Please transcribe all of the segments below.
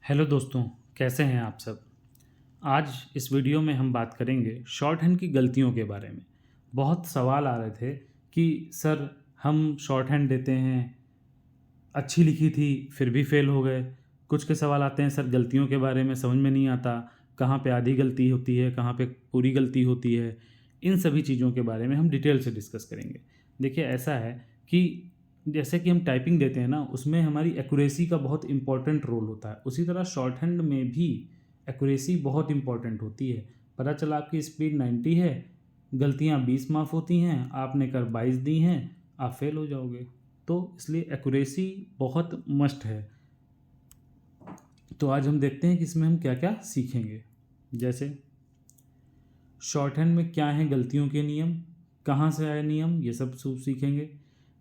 Hello दोस्तों, कैसे हैं आप सब। आज इस वीडियो में हम बात करेंगे शॉर्ट हैंड की गलतियों के बारे में। बहुत सवाल आ रहे थे कि सर हम शॉर्ट हैंड देते हैं, अच्छी लिखी थी फिर भी फेल हो गए। कुछ के सवाल आते हैं सर गलतियों के बारे में समझ में नहीं आता, कहाँ पे आधी गलती होती है, कहाँ पे पूरी गलती होती है। इन सभी चीज़ों के बारे में हम डिटेल से डिस्कस करेंगे। देखिए ऐसा है कि जैसे कि हम टाइपिंग देते हैं ना, उसमें हमारी एक्यूरेसी का बहुत इंपॉर्टेंट रोल होता है। उसी तरह शॉर्ट हैंड में भी एक्यूरेसी बहुत इंपॉर्टेंट होती है। पता चला आपकी स्पीड 90 है, गलतियाँ 20 माफ़ होती हैं, आपने कर 22 दी हैं, आप फेल हो जाओगे। तो इसलिए एक्यूरेसी बहुत मस्ट है। तो आज हम देखते हैं कि इसमें हम क्या क्या सीखेंगे। जैसे शॉर्ट हैंड में क्या हैं गलतियों के नियम, कहाँ से आए नियम, ये सब सीखेंगे।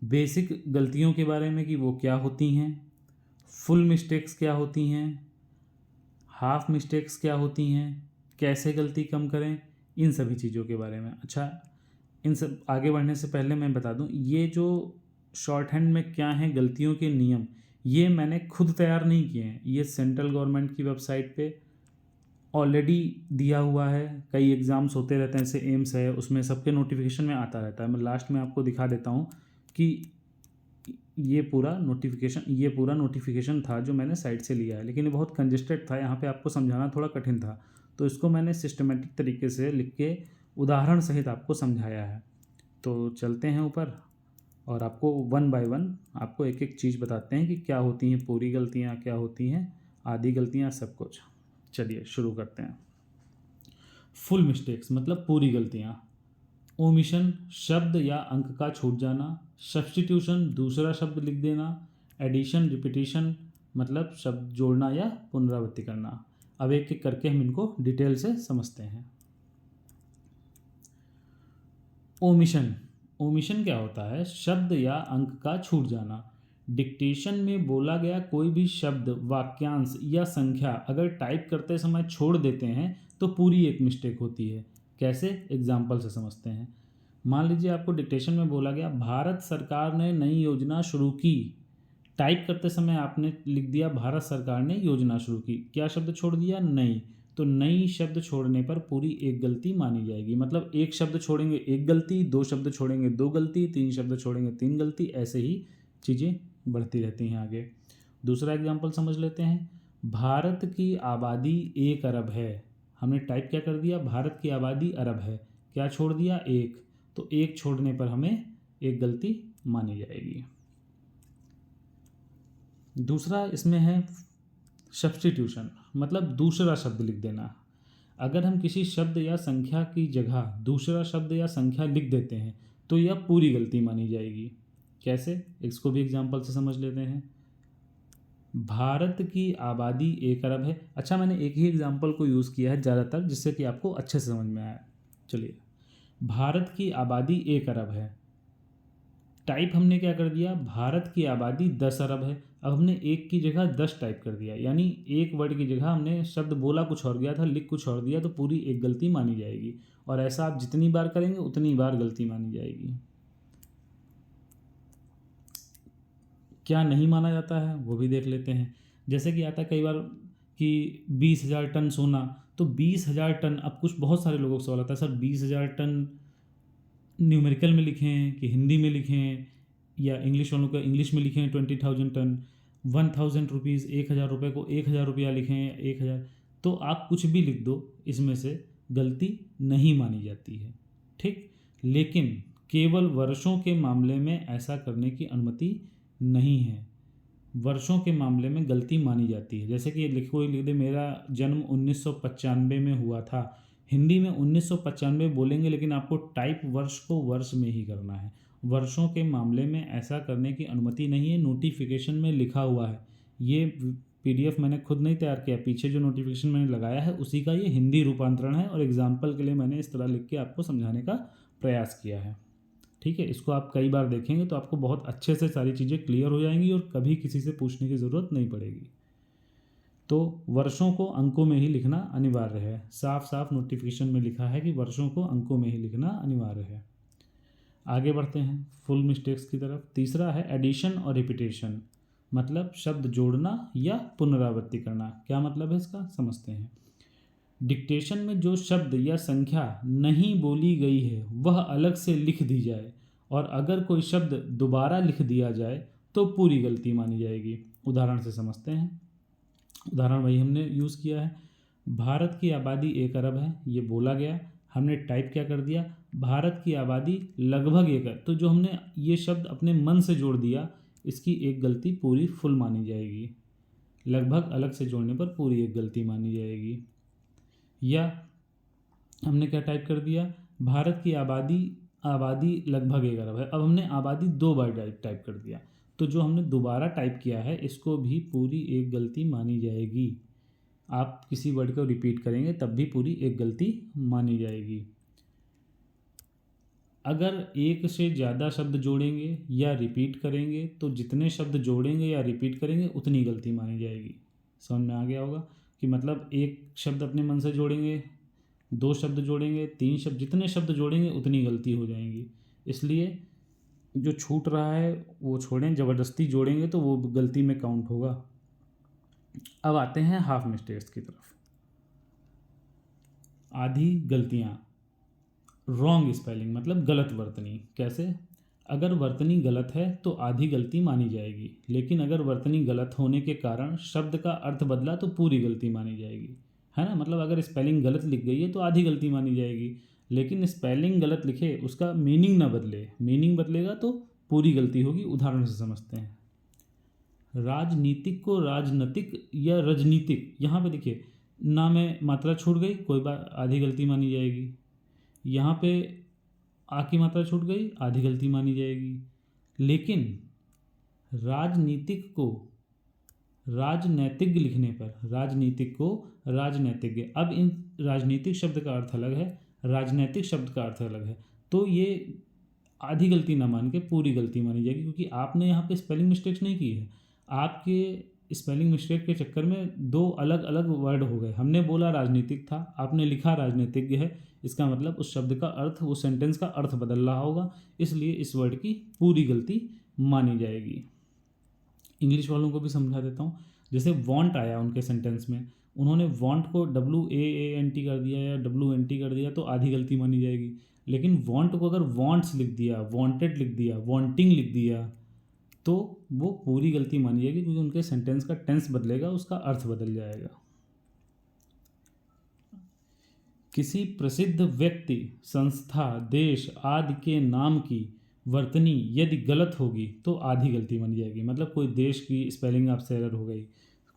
बेसिक गलतियों के बारे में कि वो क्या होती हैं, फुल मिस्टेक्स क्या होती हैं, हाफ मिस्टेक्स क्या होती हैं, कैसे गलती कम करें, इन सभी चीज़ों के बारे में। अच्छा, इन सब आगे बढ़ने से पहले मैं बता दूं, ये जो शॉर्ट हैंड में क्या हैं गलतियों के नियम, ये मैंने खुद तैयार नहीं किए हैं। ये सेंट्रल गवर्नमेंट की वेबसाइट पे ऑलरेडी दिया हुआ है। कई एग्ज़ाम्स होते रहते हैं, जैसे एम्स है, उसमें सबके नोटिफिकेशन में आता रहता है। मैं लास्ट में आपको दिखा देता हूँ कि ये पूरा नोटिफिकेशन था जो मैंने साइट से लिया है, लेकिन ये बहुत कंजेस्टेड था, यहाँ पे आपको समझाना थोड़ा कठिन था। तो इसको मैंने सिस्टमेटिक तरीके से लिख के उदाहरण सहित आपको समझाया है। तो चलते हैं ऊपर और आपको वन बाय वन आपको एक एक चीज़ बताते हैं कि क्या होती हैं पूरी गलतियाँ, क्या होती हैं आधी गलतियाँ, सब कुछ। चलिए शुरू करते हैं। फुल मिस्टेक्स मतलब पूरी गलतियाँ। ओमिशन शब्द या अंक का छूट जाना, सब्स्टिट्यूशन दूसरा शब्द लिख देना, एडिशन रिपीटिशन मतलब शब्द जोड़ना या पुनरावृत्ति करना। अब एक एक करके हम इनको डिटेल से समझते हैं। ओमिशन, ओमिशन क्या होता है? शब्द या अंक का छूट जाना। डिक्टेशन में बोला गया कोई भी शब्द, वाक्यांश या संख्या अगर टाइप करते समय छोड़ देते हैं तो पूरी एक मिस्टेक होती है। कैसे? एग्जाम्पल से समझते हैं। मान लीजिए आपको डिक्टेशन में बोला गया भारत सरकार ने नई योजना शुरू की। टाइप करते समय आपने लिख दिया भारत सरकार ने योजना शुरू की, क्या शब्द छोड़ दिया? नई। तो नई शब्द छोड़ने पर पूरी एक गलती मानी जाएगी। मतलब एक शब्द छोड़ेंगे एक गलती, दो शब्द छोड़ेंगे दो गलती, तीन शब्द छोड़ेंगे तीन गलती, ऐसे ही चीज़ें बढ़ती रहती हैं आगे। दूसरा एग्जाम्पल समझ लेते हैं। भारत की आबादी 1 अरब है। हमने टाइप क्या कर दिया? भारत की आबादी अरब है, क्या छोड़ दिया? एक। तो एक छोड़ने पर हमें एक गलती मानी जाएगी। दूसरा इसमें है सब्स्टिट्यूशन, मतलब दूसरा शब्द लिख देना। अगर हम किसी शब्द या संख्या की जगह दूसरा शब्द या संख्या लिख देते हैं तो यह पूरी गलती मानी जाएगी। कैसे? इसको भी एग्जाम्पल से समझ लेते हैं। भारत की आबादी 1 अरब है। अच्छा, मैंने एक ही एग्जाम्पल को यूज़ किया है ज़्यादातर, जिससे कि आपको अच्छे से समझ में आया। चलिए, भारत की आबादी 1 अरब है। टाइप हमने क्या कर दिया? भारत की आबादी 10 अरब है। अब हमने एक की जगह 10 टाइप कर दिया, यानी एक वर्ड की जगह हमने शब्द बोला कुछ और गया था, लिख कुछ और दिया, तो पूरी एक गलती मानी जाएगी। और ऐसा आप जितनी बार करेंगे उतनी बार गलती मानी जाएगी। क्या नहीं माना जाता है वो भी देख लेते हैं। जैसे कि आता है कई बार कि 20,000 टन सोना, तो 20,000 टन, अब कुछ बहुत सारे लोगों को सवाल आता है सर 20,000 टन न्यूमेरिकल में लिखें कि हिंदी में लिखें, या इंग्लिश वालों का इंग्लिश में लिखें 20,000 टन, 1,000 रुपीज़, 1,000 रुपये को 1,000 रुपया लिखें, 1,000। तो आप कुछ भी लिख दो, इसमें से गलती नहीं मानी जाती है। ठीक, लेकिन केवल वर्षों के मामले में ऐसा करने की अनुमति नहीं है। वर्षों के मामले में गलती मानी जाती है। जैसे कि ये लिख दे मेरा जन्म 1995 में हुआ था। हिंदी में 1995 बोलेंगे, लेकिन आपको टाइप वर्ष को वर्ष में ही करना है। वर्षों के मामले में ऐसा करने की अनुमति नहीं है, नोटिफिकेशन में लिखा हुआ है। ये पीडीएफ मैंने खुद नहीं तैयार किया, पीछे जो नोटिफिकेशन मैंने लगाया है उसी का ये हिंदी रूपांतरण है, और एग्जाम्पल के लिए मैंने इस तरह लिख के आपको समझाने का प्रयास किया है। ठीक है, इसको आप कई बार देखेंगे तो आपको बहुत अच्छे से सारी चीज़ें क्लियर हो जाएंगी और कभी किसी से पूछने की ज़रूरत नहीं पड़ेगी। तो वर्षों को अंकों में ही लिखना अनिवार्य है। साफ साफ नोटिफिकेशन में लिखा है कि वर्षों को अंकों में ही लिखना अनिवार्य है। आगे बढ़ते हैं फुल मिस्टेक्स की तरफ। तीसरा है एडिशन और रिपीटेशन, मतलब शब्द जोड़ना या पुनरावृत्ति करना। क्या मतलब है इसका, समझते हैं। डिक्टेशन में जो शब्द या संख्या नहीं बोली गई है वह अलग से लिख दी जाए, और अगर कोई शब्द दोबारा लिख दिया जाए तो पूरी गलती मानी जाएगी। उदाहरण से समझते हैं। उदाहरण वही हमने यूज़ किया है। भारत की आबादी 1 अरब है, ये बोला गया, हमने टाइप क्या कर दिया, भारत की आबादी लगभग 1 अरब। तो जो हमने ये शब्द अपने मन से जोड़ दिया, इसकी एक गलती पूरी फुल मानी जाएगी। लगभग अलग से जोड़ने पर पूरी एक गलती मानी जाएगी। या हमने क्या टाइप कर दिया, भारत की आबादी लगभग 1 अरब है। अब हमने आबादी 2 बार टाइप कर दिया, तो जो हमने दोबारा टाइप किया है इसको भी पूरी एक गलती मानी जाएगी। आप किसी वर्ड को रिपीट करेंगे तब भी पूरी एक गलती मानी जाएगी। अगर एक से ज़्यादा शब्द जोड़ेंगे या रिपीट करेंगे तो जितने शब्द जोड़ेंगे या रिपीट करेंगे उतनी गलती मानी जाएगी। समझ में आ गया होगा कि मतलब एक शब्द अपने मन से जोड़ेंगे, 2 शब्द जोड़ेंगे, 3 शब्द, जितने शब्द जोड़ेंगे उतनी गलती हो जाएंगी। इसलिए जो छूट रहा है वो छोड़ें, ज़बरदस्ती जोड़ेंगे तो वो गलती में काउंट होगा। अब आते हैं हाफ मिस्टेक्स की तरफ। आधी गलतियाँ, रॉन्ग स्पेलिंग मतलब गलत वर्तनी। कैसे, अगर वर्तनी गलत है तो आधी गलती मानी जाएगी, लेकिन अगर वर्तनी गलत होने के कारण शब्द का अर्थ बदला तो पूरी गलती मानी जाएगी, है ना। मतलब अगर स्पेलिंग गलत लिख गई है तो आधी गलती मानी जाएगी, लेकिन स्पेलिंग गलत लिखे उसका मीनिंग ना बदले, मीनिंग बदलेगा तो पूरी गलती होगी। उदाहरण से समझते हैं। राजनीतिक को राजनैतिक या राजनीतिक, यहाँ पे देखिए ना में मात्रा छूट गई, कोई बात, आधी गलती मानी जाएगी। यहाँ पे आ की मात्रा छूट गई, आधी गलती मानी जाएगी। लेकिन राजनीतिक को राजनैतिक लिखने पर, राजनीतिक को राजनैतिक, अब इन राजनीतिक शब्द का अर्थ अलग है, राजनैतिक शब्द का अर्थ अलग है, तो ये आधी गलती ना मान के पूरी गलती मानी जाएगी, क्योंकि आपने यहाँ पे स्पेलिंग मिस्टेक्स नहीं की है। आपके स्पेलिंग मिस्टेक के चक्कर में 2 अलग अलग वर्ड हो गए। हमने बोला राजनीतिक था, आपने लिखा राजनीतिज्ञ है, इसका मतलब उस शब्द का अर्थ, उस सेंटेंस का अर्थ बदल रहा होगा, इसलिए इस वर्ड की पूरी गलती मानी जाएगी। इंग्लिश वालों को भी समझा देता हूँ। जैसे वांट आया उनके सेंटेंस में, उन्होंने वांट को WAANT कर दिया या WNT कर दिया तो आधी गलती मानी जाएगी। लेकिन वांट को अगर वांट्स लिख दिया, वांटेड लिख दिया, वांटिंग लिख दिया तो वो पूरी गलती मानी जाएगी, क्योंकि उनके सेंटेंस का टेंस बदलेगा, उसका अर्थ बदल जाएगा। किसी प्रसिद्ध व्यक्ति, संस्था, देश आदि के नाम की वर्तनी यदि गलत होगी तो आधी गलती मानी जाएगी। मतलब कोई देश की स्पेलिंग आपसे एरर हो गई,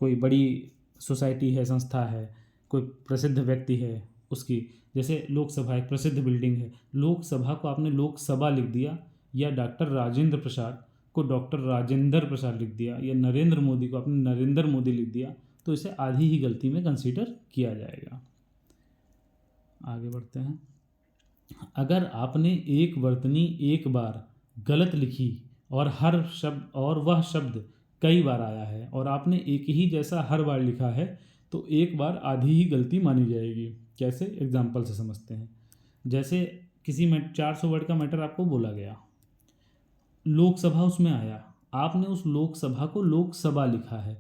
कोई बड़ी सोसाइटी है, संस्था है, कोई प्रसिद्ध व्यक्ति है उसकी, जैसे लोकसभा एक प्रसिद्ध बिल्डिंग है, लोकसभा को आपने लोकसभा लिख दिया, या डॉक्टर राजेंद्र प्रसाद को डॉक्टर राजेंद्र प्रसाद लिख दिया, या नरेंद्र मोदी को आपने नरेंद्र मोदी लिख दिया, तो इसे आधी ही गलती में कंसीडर किया जाएगा। आगे बढ़ते हैं। अगर आपने एक वर्तनी एक बार गलत लिखी और हर शब्द, और वह शब्द कई बार आया है और आपने एक ही जैसा हर बार लिखा है तो एक बार आधी ही गलती मानी जाएगी। कैसे, एग्जाम्पल से समझते हैं। जैसे किसी में 400 वर्ड का मैटर आपको बोला गया, लोकसभा उसमें आया, आपने उस लोकसभा को लोकसभा लिखा है,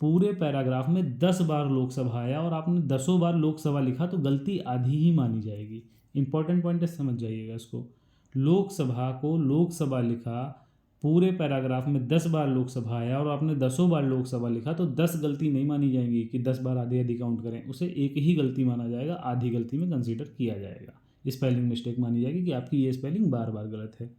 पूरे पैराग्राफ में 10 बार लोकसभा आया और आपने 10 बार लोकसभा लिखा तो गलती आधी ही मानी जाएगी। इंपॉर्टेंट पॉइंट है, समझ जाइएगा इसको। लोकसभा को लोकसभा लिखा, पूरे पैराग्राफ में 10 बार लोकसभा आया और आपने 10 बार लोकसभा लिखा तो 10 गलती नहीं मानी जाएंगी कि 10 बार आधी आधी काउंट करें, उसे एक ही गलती माना जाएगा, आधी गलती में कंसीडर किया जाएगा। स्पेलिंग मिस्टेक मानी जाएगी कि आपकी ये स्पेलिंग बार बार गलत है।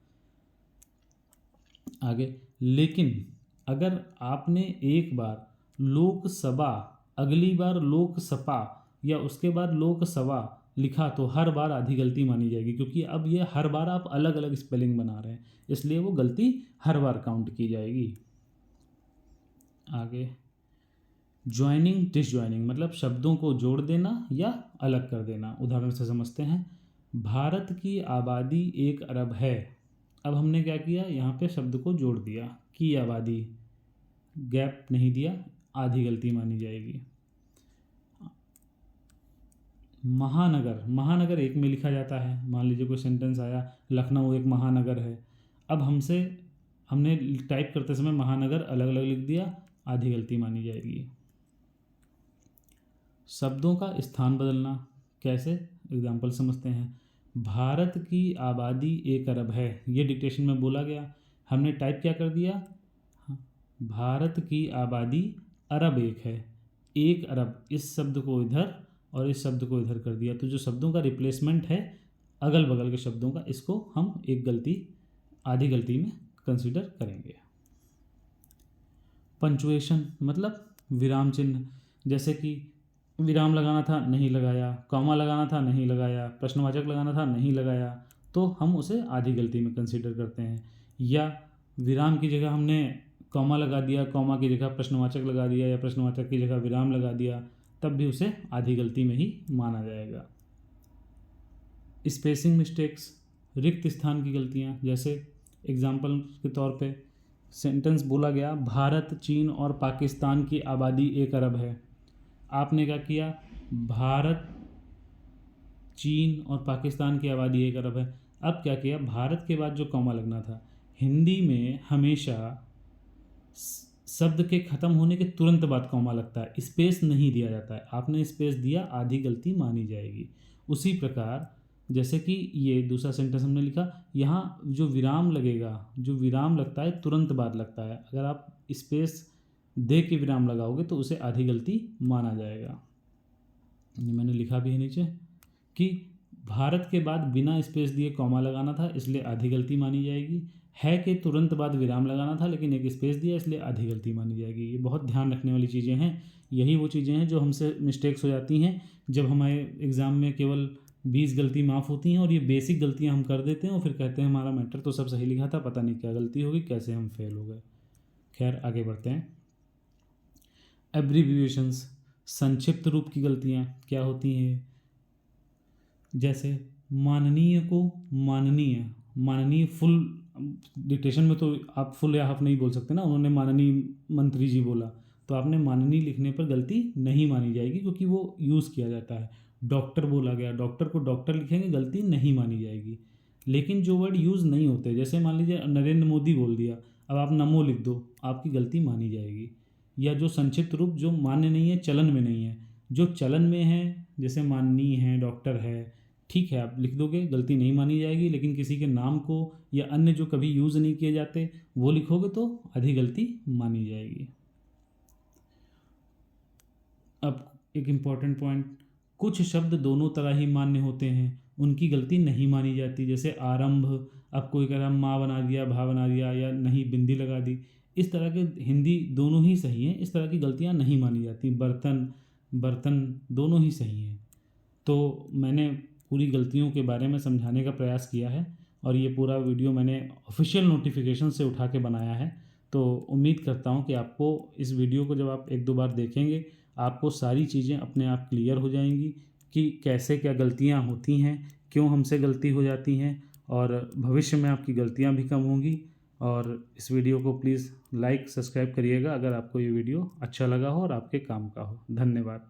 आगे, लेकिन अगर आपने एक बार लोकसभा, अगली बार लोकसभा या उसके बाद लोकसभा लिखा तो हर बार आधी गलती मानी जाएगी, क्योंकि अब ये हर बार आप अलग अलग स्पेलिंग बना रहे हैं, इसलिए वो गलती हर बार काउंट की जाएगी। आगे, ज्वाइनिंग डिसज्वाइनिंग मतलब शब्दों को जोड़ देना या अलग कर देना। उदाहरण से समझते हैं। भारत की आबादी 1 अरब है। अब हमने क्या किया, यहाँ पे शब्द को जोड़ दिया, की आबादी, गैप नहीं दिया, आधी गलती मानी जाएगी। महानगर, महानगर एक में लिखा जाता है। मान लीजिए कोई सेंटेंस आया, लखनऊ एक महानगर है। अब हमसे हमने टाइप करते समय महानगर अलग अलग लिख दिया, आधी गलती मानी जाएगी। शब्दों का स्थान बदलना कैसे, एग्जाम्पल समझते हैं। भारत की आबादी 1 अरब है, ये डिक्टेशन में बोला गया, हमने टाइप क्या कर दिया, भारत की आबादी अरब 1 है, 1 अरब, इस शब्द को इधर और इस शब्द को इधर कर दिया। तो जो शब्दों का रिप्लेसमेंट है अगल बगल के शब्दों का, इसको हम एक गलती, आधी गलती में कंसीडर करेंगे। पंचुएशन मतलब विराम चिन्ह, जैसे कि विराम लगाना था नहीं लगाया, कॉमा लगाना था नहीं लगाया, प्रश्नवाचक लगाना था नहीं लगाया, तो हम उसे आधी गलती में कंसीडर करते हैं। या विराम की जगह हमने कॉमा लगा दिया, कॉमा की जगह प्रश्नवाचक लगा दिया, या प्रश्नवाचक की जगह विराम लगा दिया, तब भी उसे आधी गलती में ही माना जाएगा। स्पेसिंग मिस्टेक्स, रिक्त स्थान की गलतियाँ, जैसे एग्जाम्पल के तौर पे सेंटेंस बोला गया, भारत, चीन और पाकिस्तान की आबादी 1 अरब है। आपने क्या किया, भारत, चीन और पाकिस्तान की आबादी 1 अरब है। अब क्या किया, भारत के बाद जो कॉमा लगना था, हिंदी में हमेशा शब्द के ख़त्म होने के तुरंत बाद कॉमा लगता है, स्पेस नहीं दिया जाता है। आपने स्पेस दिया, आधी गलती मानी जाएगी। उसी प्रकार जैसे कि ये दूसरा सेंटेंस हमने लिखा, यहाँ जो विराम लगेगा, जो विराम लगता है तुरंत बाद लगता है, अगर आप स्पेस दे के विराम लगाओगे तो उसे आधी गलती माना जाएगा। ये मैंने लिखा भी है नीचे कि भारत के बाद बिना स्पेस दिए कॉमा लगाना था, इसलिए आधी गलती मानी जाएगी। है के तुरंत बाद विराम लगाना था लेकिन एक स्पेस दिया, इसलिए आधी गलती मानी जाएगी। ये बहुत ध्यान रखने वाली चीज़ें हैं। यही वो चीज़ें हैं जो हमसे मिस्टेक्स हो जाती हैं जब हमारे एग्ज़ाम में केवल 20 गलती माफ़ होती हैं, और ये बेसिक गलतियां हम कर देते हैं और फिर कहते हैं हमारा मैटर तो सब सही लिखा था, पता नहीं क्या गलती होगी, कैसे हम फेल हो गए। खैर आगे बढ़ते हैं। एब्रीविएशंस, संक्षिप्त रूप की गलतियां क्या होती हैं, जैसे माननीय को माननीय, माननीय फुल डिक्टेशन में तो आप फुल या हाफ नहीं बोल सकते ना, उन्होंने माननीय मंत्री जी बोला, तो आपने माननीय लिखने पर गलती नहीं मानी जाएगी क्योंकि वो यूज़ किया जाता है। डॉक्टर बोला गया, डॉक्टर को डॉक्टर लिखेंगे, गलती नहीं मानी जाएगी। लेकिन जो वर्ड यूज़ नहीं होते, जैसे मान लीजिए नरेंद्र मोदी बोल दिया, अब आप नमो लिख दो, आपकी गलती मानी जाएगी। या जो संक्षिप्त रूप जो मान्य नहीं है, चलन में नहीं है, जो चलन में है जैसे माननीय है, डॉक्टर है, ठीक है आप लिख दोगे, गलती नहीं मानी जाएगी। लेकिन किसी के नाम को या अन्य जो कभी यूज़ नहीं किए जाते वो लिखोगे तो आधी गलती मानी जाएगी। अब एक इम्पॉर्टेंट पॉइंट, कुछ शब्द दोनों तरह ही मान्य होते हैं, उनकी गलती नहीं मानी जाती। जैसे आरंभ, अब कोई कह रहा माँ बना दिया, भा बना दिया, या नहीं बिंदी लगा दी, इस तरह के हिंदी दोनों ही सही हैं, इस तरह की गलतियाँ नहीं मानी जाती। बर्तन, बर्तन दोनों ही सही हैं। तो मैंने पूरी गलतियों के बारे में समझाने का प्रयास किया है, और ये पूरा वीडियो मैंने ऑफिशियल नोटिफिकेशन से उठा के बनाया है। तो उम्मीद करता हूँ कि आपको इस वीडियो को जब आप 1-2 बार देखेंगे, आपको सारी चीज़ें अपने आप क्लियर हो जाएंगी कि कैसे क्या गलतियाँ होती हैं, क्यों हमसे गलती हो जाती हैं, और भविष्य में आपकी गलतियाँ भी कम होंगी। और इस वीडियो को प्लीज़ लाइक सब्सक्राइब करिएगा अगर आपको ये वीडियो अच्छा लगा हो और आपके काम का हो। धन्यवाद।